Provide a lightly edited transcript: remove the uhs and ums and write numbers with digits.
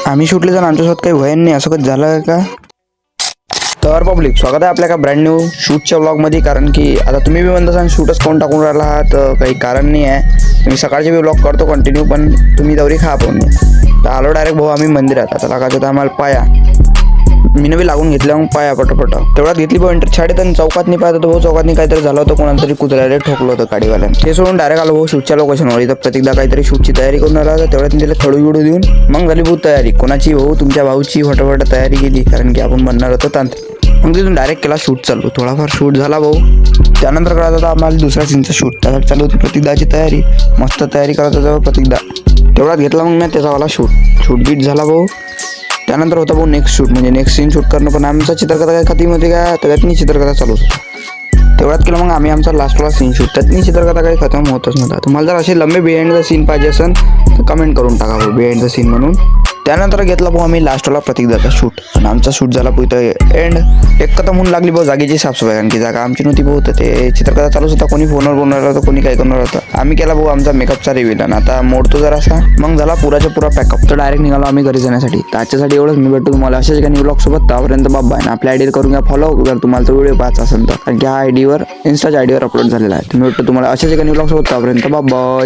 आम्ही शूटले तर आमच्यासोबत काही व्हायला नाही, असं कधी झालं का? तर पब्लिक स्वागत आहे आपल्या का ब्रँड न्यू शूटच्या व्लॉगमध्ये. कारण की आता तुम्ही बी म्हणता सांग शूटच कोण टाकून राहिला आहात, काही कारण नाही आहे. मी सकाळचे बी व्लॉग करतो कंटिन्यू, पण तुम्ही दौरी खा पाहून. तर आलो डायरेक्ट भाऊ आम्ही मंदिरात. आता लागायचं तर आम्हाला पाया, मी बी लागून घेतल्या मग पाया पटपट. तेवढ्यात घेतली भाऊ एंटर शाळेत आणि चौकात नाही पाहत भाऊ. चौकात नाही काहीतरी झालं होतं, कोणाला तरी कुत्र्याला ठोकलं होतं गाडीवाल्यानं. ते सोडून डायरेक्ट आलो भाऊ शूटच्या लोकेशनवर. इथं प्रत्येकदा काहीतरी शूटची तयारी करून आला होता. तेवढ्यात तिला थोडू बिडू देऊन मग झाली भाऊ तयारी. कोणाची भाऊ तुमच्या भाऊची फटाफट तयारी केली, कारण की आपण बनणार होतो तांत्रिक. मग तिथून डायरेक्ट केला शूट चालू. थोडाफार शूट झाला भाऊ. त्यानंतर करत होता आम्हाला दुसऱ्या सीनचा शूट. त्यासाठी चालू होती प्रतीकदाची तयारी. मस्त तयारी करत होता प्रतीकदा. तेवढ्यात घेतला मग मी त्याचावाला शूट बीट झाला भाऊ. त्यानंतर होता भाऊ नेक्स्ट शूट, म्हणजे नेक्स्ट सीन शूट करणं. पण आमचा चित्रकथा काय खतम होती का, त्याच्यात मी चित्रकथा चालू होतो. तेवढ्यात केलं मग आम्ही आमचा लास्टवाला सीन शूट. त्यात चित्रकथा काही खतम होतच नव्हता. तुम्हाला जर असे लंबे बिहाइंड द सीन पाहिजे असेल तर कमेंट करून टाका भाऊ बिहाइंड द सीन म्हणून. त्यानंतर घेतला भाऊ आम्ही लास्टवाला प्रतीकदाचा शूट. आणि आमचा शूट झाला भाऊ इथं एंड. एक कथा म्हणून लागली भाऊ जागेची साफसफाई, कारण की जागा आमची नव्हती भाऊ. तर ते चित्रकथा चालूच होता. कोणी फोनवर बोलणार होतं, कोणी काय करणार होतं. आम्ही केला भाऊ आमचा मेकअपचा रिव्हिल. आणि आता मोडतो जरा असा. मग झाला पुराच्या पुरा पॅकअप. तर डायरेक्ट निघालो आम्ही घरी जाण्यासाठी. तर आजच्यासाठी एवढंच. मी भेटतो तुम्हाला अशाच एका न्यू ब्लॉग सोबत. त्यापर्यंत बाबा आहे ना, आपल्या आयडीवर करून घ्या फॉलो जर तुम्हाला तो व्हिडिओ पाहायचा असेल तर, कारण की हा आयडीवर इन्स्टाच्या आयडीवर अपलोड झालेला आहे. तुम्ही भेटतो तुम्हाला अशाच एका न्यू ब्लॉग सोबत. त्यापर्यंत बाबा.